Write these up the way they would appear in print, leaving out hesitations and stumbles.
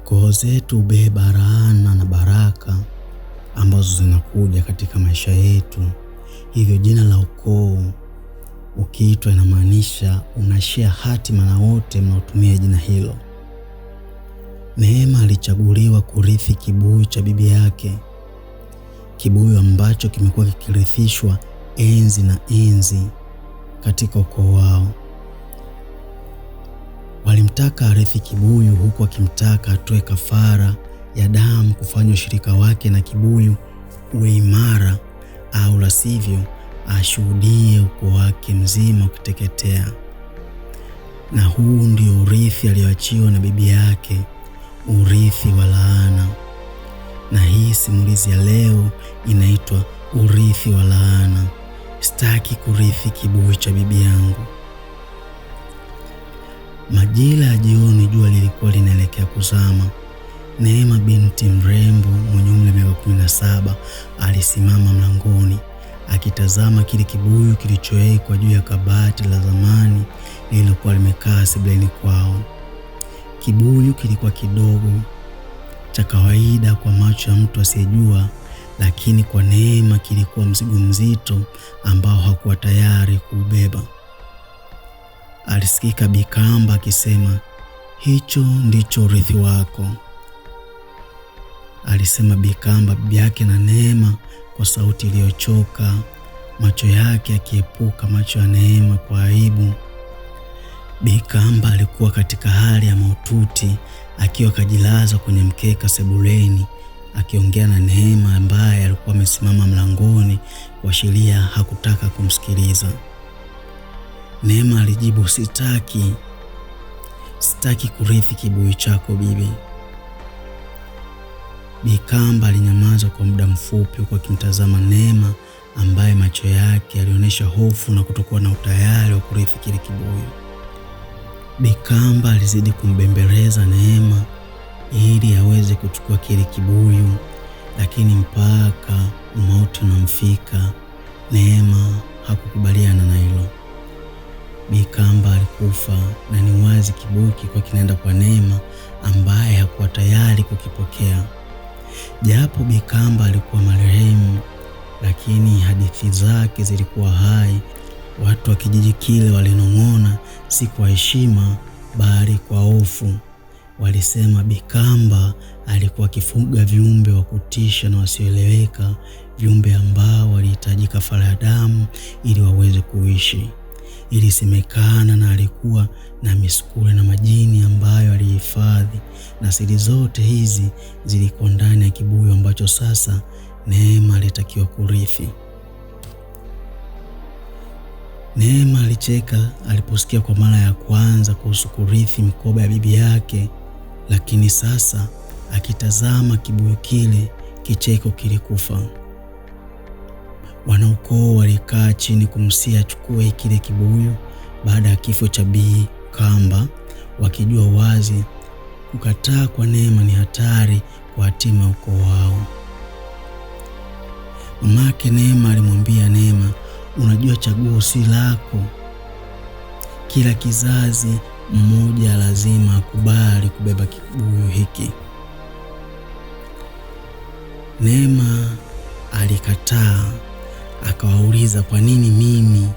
Koo zetu hubeba laana na baraka ambazo zinakuja katika maisha yetu. Hivyo jina la ukoo ukiitwa inamaanisha unashare hatima na wote mnaotumia jina hilo. Neema alichaguliwa kurithi kibuyu cha bibi yake, kibuyu ambacho kimekuwa kikirithishwa enzi na enzi katika ukoo wao. Walimtaka arithi kibuyu huku akimtaka atoe kafara ya damu kufanya ushirika wake na kibuyu uwe imara, au la sivyo ashuhudie ukoo wake mzima ukiteketea. Na huu ndio urithi alioachiwa na bibi yake, urithi wa laana. Na hii simulizi ya leo inaitwa urithi wa laana. Sitaki kurithi kibuyu cha bibi yangu. Majira ya jioni, jua lilikuwa linaelekea kuzama. Neema, binti mrembo mwenye umri wa miaka 17, alisimama mlangoni akitazama kile kibuyu kilichowekwa juu ya kabati la zamani lililokuwa limekaa sebuleni kwao. Kibuyu kilikuwa kidogo, cha kawaida kwa macho ya mtu asiyejua, lakini kwa Neema kilikuwa mzigo mzito ambao hakuwa tayari kuubeba. Alisikika Bikamba akisema, "Hicho ndicho urithi wako," alisema Bikamba, bibi yake na Neema, kwa sauti iliyochoka, macho yake yakiepuka macho ya Neema kwa aibu. Bikamba alikuwa katika hali ya mahututi, akiwa kajilaza kwenye mkeka sebuleni, akiongea na Neema ambaye alikuwa amesimama mlangoni kuashiria hakutaka kumsikiliza. Neema alijibu, sitaki kurithi kibuyu chako bibi." Bikamba alinyamaza kwa muda mfupi huku akimtazama Neema ambaye macho yake yalionyesha hofu na kutokuwa na utayari wa kurithi kile kibuyu. Bikamba alizidi kumbembeleza Neema ili aweze kuchukua kile kibuyu, lakini mpaka umauti unamfika, Neema hakukubaliana na hilo. Bikamba alikufa na ni wazi kibuyu kilikuwa kinaenda kwa Neema ambaye hakuwa tayari kukipokea. Japo Bikamba alikuwa marehemu, lakini hadithi zake zilikuwa hai. Watu wa kijiji kile walinong'ona, si kwa heshima bali kwa hofu. Walisema Bikamba alikuwa akifuga viumbe wa kutisha na wasioeleweka, viumbe ambao walihitaji kafara ya damu ili waweze kuishi. Ilisemekana na alikuwa na misukule na majini ambayo alihifadhi, na siri zote hizi zilikuwa ndani ya kibuyu ambacho sasa Neema alitakiwa kurithi. Neema alicheka aliposikia kwa mara ya kwanza kuhusu kurithi mikoba ya bibi yake, lakini sasa akitazama kibuyu kile, kicheko kilikufa. Wanaukoo walikaa chini kumsia achukue kile kibuyu baada ya kifo cha Bikamba, wakijua wazi kukataa kwa Neema ni hatari kwa hatima ya ukoo wao. Mamake Neema alimwambia Neema, "Unajua chaguo si lako. Kila kizazi mmoja lazima akubali kubeba kibuyu hiki." Neema alikataa, akawauliza, "Kwa nini mimi?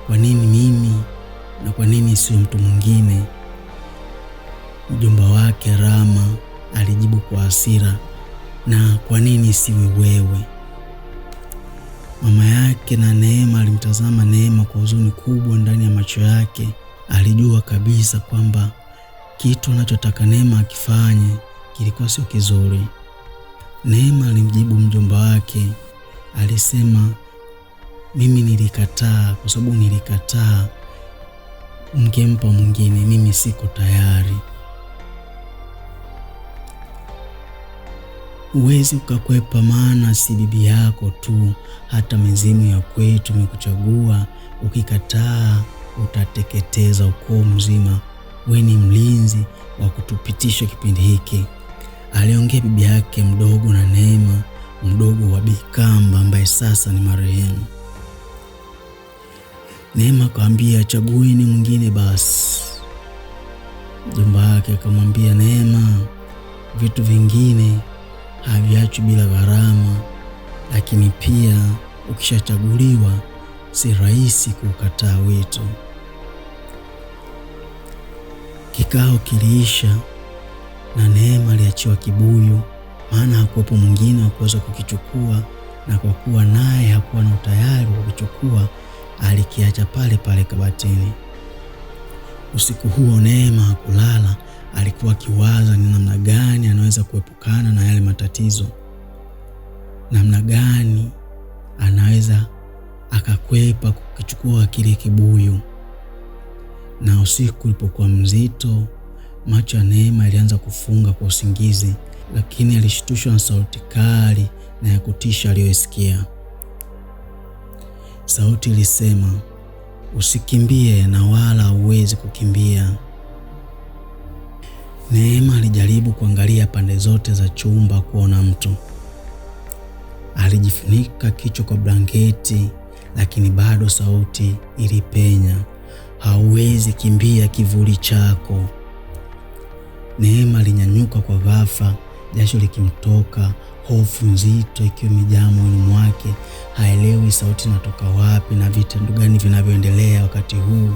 Kwa nini mimi? Na kwa nini sio mtu mwingine?" Mjomba wake Rama alijibu kwa hasira, "Na kwa nini siwe wewe?" Mama yake na Neema alimtazama Neema kwa huzuni kubwa ndani ya macho yake. Alijua kabisa kwamba kitu anachotaka Neema akifanye kilikuwa sio kizuri. Neema alimjibu mjomba wake, alisema, "Mimi nilikataa kwa sababu nilikataa mngempa mwingine, mimi siko tayari." Huwezi ukakwepa, maana si bibi yako tu, hata mizimu ya kwetu imekuchagua. Ukikataa utateketeza ukoo mzima. We ni mlinzi wa kutupitisha kipindi hiki, aliongea bibi yake mdogo na Neema, mdogo wa Bikamba ambaye sasa ni marehemu. Neema akamwambia, "Chagueni mwingine basi." Mjomba wake akamwambia Neema, vitu vingine haviachwi bila gharama, lakini pia ukishachaguliwa si rahisi kukataa wito. Kikao kiliisha na Neema aliachiwa kibuyu, maana hakuwepo mwingine wa kuweza kukichukua, na kwa kuwa naye hakuwa na utayari wa kukichukua, alikiacha pale pale kabatini. Usiku huo Neema hakulala. Alikuwa akiwaza ni namna gani anaweza kuepukana na yale matatizo, namna gani anaweza akakwepa kukichukua kile kibuyu. Na usiku ulipokuwa mzito, macho ya Neema yalianza kufunga kwa usingizi, lakini alishtushwa na sauti kali na ya kutisha aliyoisikia. Sauti ilisema, usikimbie na wala huwezi kukimbia. Neema alijaribu kuangalia pande zote za chumba kuona mtu. Alijifunika kichwa kwa blanketi, lakini bado sauti ilipenya, hauwezi kimbia kivuli chako. Neema alinyanyuka kwa ghafla, jasho likimtoka, hofu nzito ikiwa imejaa moyoni mwake. Haelewi sauti inatoka wapi na vitendo gani vinavyoendelea wakati huu.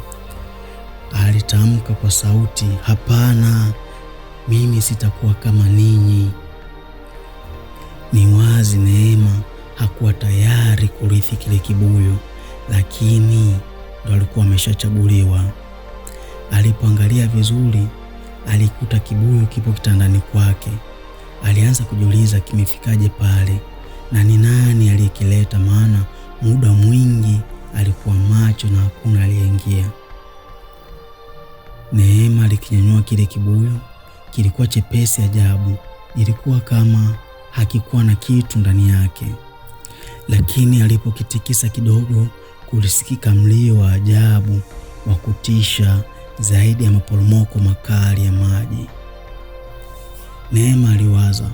Alitamka kwa sauti, hapana, mimi sitakuwa kama ninyi. Ni wazi Neema hakuwa tayari kurithi kile kibuyu, lakini ndo alikuwa ameshachaguliwa. Alipoangalia vizuri, alikuta kibuyu kipo kitandani kwake. Alianza kujiuliza kimefikaje pale na ni nani aliyekileta, maana muda mwingi alikuwa macho na hakuna aliyeingia. Neema alikinyanyua kile kibuyu. Kilikuwa chepesi ajabu, ilikuwa kama hakikuwa na kitu ndani yake. Lakini alipokitikisa kidogo, kulisikika mlio wa ajabu wa kutisha zaidi ya maporomoko makali ya maji. Neema aliwaza,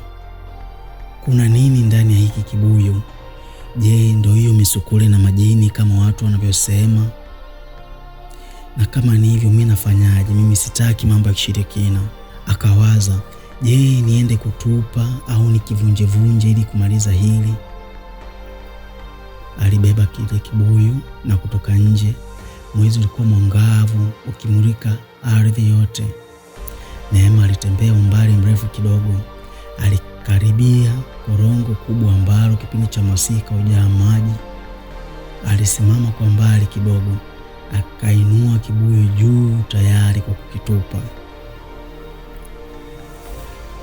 kuna nini ndani ya hiki kibuyu? Je, ndio hiyo misukule na majini kama watu wanavyosema? Na kama ni hivyo, mimi nafanyaje? Mimi sitaki mambo ya kishirikina. Akawaza, je, niende kutupa au nikivunjevunje ili kumaliza hili? Alibeba kile kibuyu na kutoka nje. Mwezi ulikuwa mwangavu ukimulika ardhi yote. Neema alitembea umbali mrefu kidogo. Alikaribia korongo kubwa ambalo kipindi cha masika hujaa maji. Alisimama kwa mbali kidogo, akainua kibuyu juu tayari kwa kukitupa.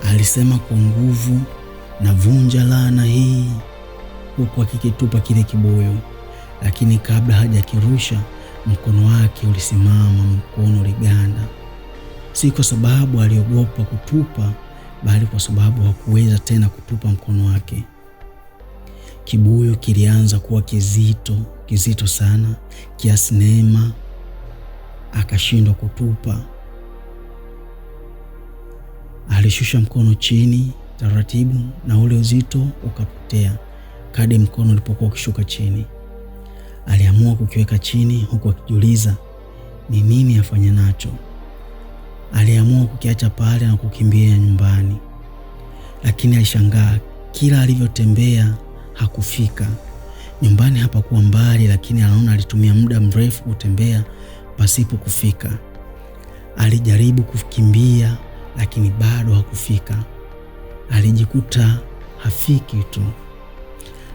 Alisema kwa nguvu, navunja laana hii, huku akikitupa kile kibuyu. Lakini kabla hajakirusha, mkono wake ulisimama, mkono uliganda. Si kwa sababu aliogopa kutupa, bali kwa sababu hakuweza tena kutupa mkono wake. Kibuyu kilianza kuwa kizito sana, kiasi Neema akashindwa kutupa. Alishusha mkono chini taratibu na ule uzito ukapotea kadri mkono ulipokuwa ukishuka chini. Aliamua kukiweka chini huku akijiuliza ni nini afanye nacho. Aliamua kukiacha pale na kukimbia nyumbani. Lakini alishangaa, kila alivyotembea hakufika. Nyumbani hapakuwa mbali, lakini anaona alitumia muda mrefu kutembea pasipo kufika. Alijaribu kukimbia lakini bado hakufika. Alijikuta hafiki tu.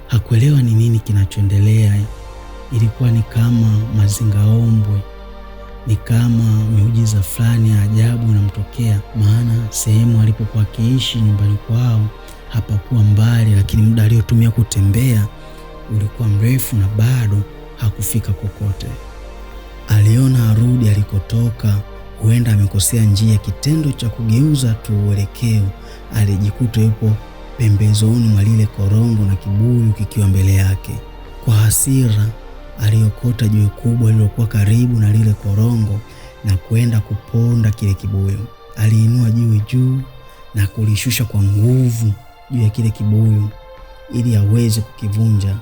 Hakuelewa ni nini kinachoendelea. Ilikuwa ni kama mazingaombwe, ni kama miujiza fulani ya ajabu inamtokea, maana sehemu alipokuwa akiishi nyumbani kwao hapakuwa mbali, lakini muda aliotumia kutembea ulikuwa mrefu na bado hakufika kokote. Aliona arudi alikotoka, huenda amekosea njia. Kitendo cha kugeuza tu uelekeo, alijikuta yupo pembezoni mwa lile korongo na kibuyu kikiwa mbele yake. Kwa hasira, aliokota jiwe kubwa lililokuwa karibu na lile korongo na kwenda kuponda kile kibuyu. Aliinua jiwe juu na kulishusha kwa nguvu juu ya kile kibuyu ili aweze kukivunja.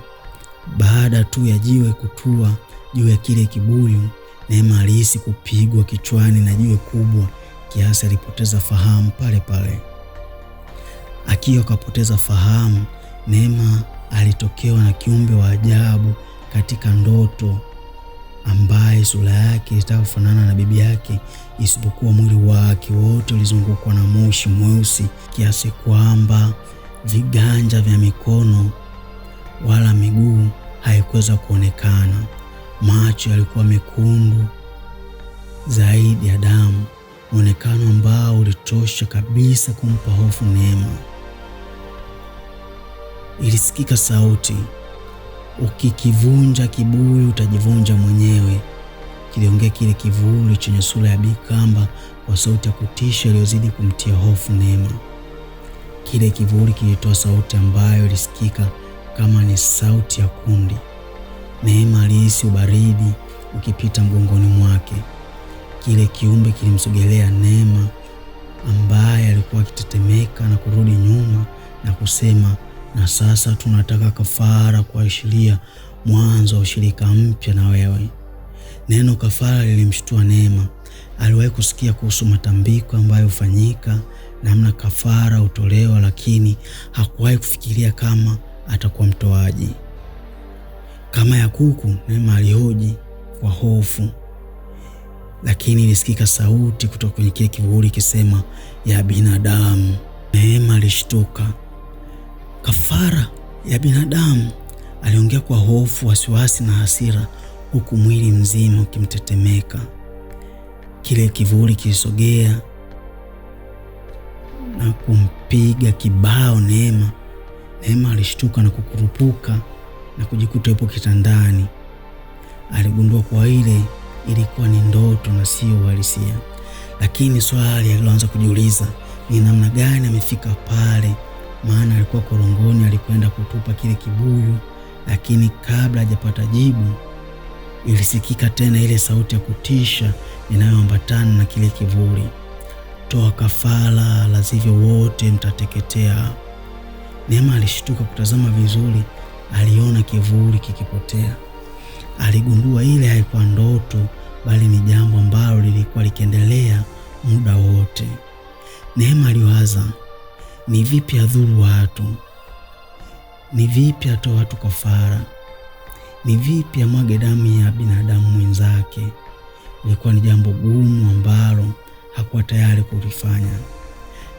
Baada tu ya jiwe kutua juu ya kile kibuyu, Neema alihisi kupigwa kichwani na jiwe kubwa kiasi alipoteza fahamu pale pale. Akiwa kapoteza fahamu, Neema alitokewa na kiumbe wa ajabu katika ndoto, ambaye sura yake ilitaka kufanana na bibi yake, isipokuwa mwili wake wote ulizungukwa na moshi mweusi kiasi kwamba viganja vya mikono wala miguu haikuweza kuonekana. Macho yalikuwa mekundu zaidi ya damu, muonekano ambao ulitosha kabisa kumpa hofu Neema. Ilisikika sauti, ukikivunja kibuyu utajivunja mwenyewe. Kiliongea kile kivuli chenye sura ya Bikamba kwa sauti ya kutisha iliyozidi kumtia hofu Neema. Kile kivuli kilitoa sauti ambayo ilisikika kama ni sauti ya kundi. Neema alihisi ubaridi ukipita mgongoni mwake. Kile kiumbe kilimsogelea Neema, ambaye alikuwa akitetemeka na kurudi nyuma na kusema, na sasa tunataka kafara kuashiria mwanzo wa ushirika mpya na wewe. Neno kafara lilimshtua Neema. Aliwahi kusikia kuhusu matambiko ambayo hufanyika, namna kafara hutolewa, lakini hakuwahi kufikiria kama atakuwa mtoaji. Kama ya kuku, Neema alihoji kwa hofu, lakini ilisikika sauti kutoka kwenye kile kivuli kisema, ya binadamu. Neema alishtuka. Kafara ya binadamu? Aliongea kwa hofu, wasiwasi na hasira, huku mwili mzima ukimtetemeka. Kile kivuli kilisogea na kumpiga kibao Neema. Neema alishtuka na kukurupuka na kujikuta yupo kitandani. Aligundua kwa ile ilikuwa ni ndoto na sio uhalisia. Lakini swali alianza kujiuliza ni namna gani amefika pale, maana alikuwa korongoni alikwenda kutupa kile kibuyu. Lakini kabla hajapata jibu, ilisikika tena ile sauti ya kutisha inayoambatana na kile kivuli, toa kafara, la sivyo wote mtateketea. Neema alishtuka kutazama vizuri, aliona kivuli kikipotea. Aligundua ile haikuwa ndoto, bali ni jambo ambalo lilikuwa likiendelea muda wote. Neema aliwaza, ni vipi adhuru watu? Ni vipi atoe watu kafara? Ni vipi amwage damu ya binadamu mwenzake? Ilikuwa ni jambo gumu ambalo hakuwa tayari kulifanya.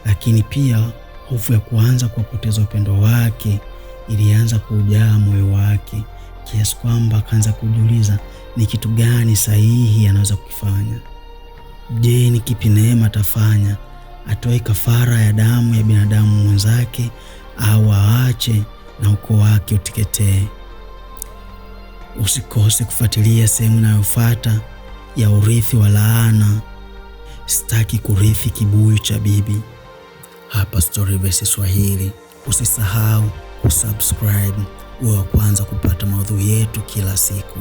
Lakini pia hofu ya kuanza kuwapoteza upendo wake ilianza kujaa moyo wake, kiasi kwamba akaanza kujiuliza ni kitu gani sahihi anaweza kukifanya. Je, ni kipi Neema atafanya? Atoe kafara ya damu ya binadamu mwenzake au aache na ukoo wake uteketee? Usikose kufuatilia sehemu inayofuata ya Urithi wa Laana. Sitaki kurithi kibuyu cha bibi, hapa Storyverse Swahili. Usisahau kusubscribe uwe wa kwanza kupata maudhui yetu kila siku.